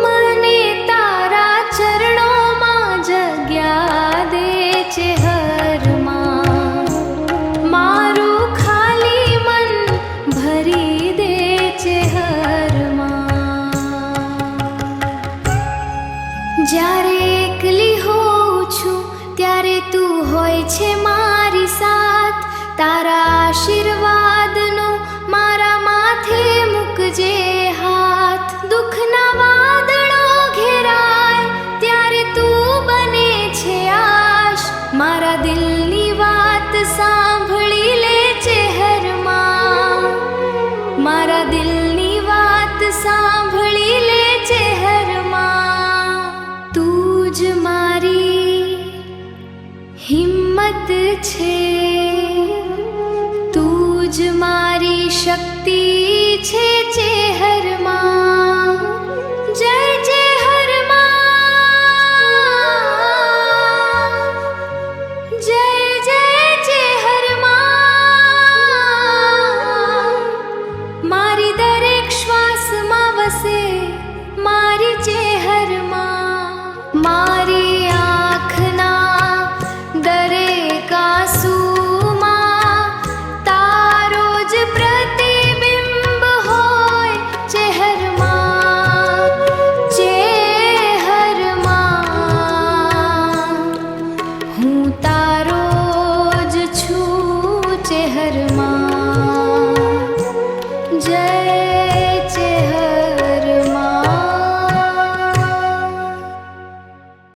મને તારા ચરણોમાં જગ્યા દે ચેહરમાં, મારું ખાલી મન ભરી દે ચેહરમાં। જ્યારે એકલી હોઉં છું ત્યારે તું હોય છે મારી સાથ, તારા આશીર્વાદનો મારા માથે મૂકજે હાથ। દુઃખના વાદળો ઘેરાય ત્યારે તું બને છે આશ, મારા દિલની વાત સાંભળી લે ચેહરમાં, મારા દિલની વાત સાંભળી લે ચેહરમાં। તું જ મારી હિંમત છે, તું જ મારી શક્તિ છે ચેહરમાં।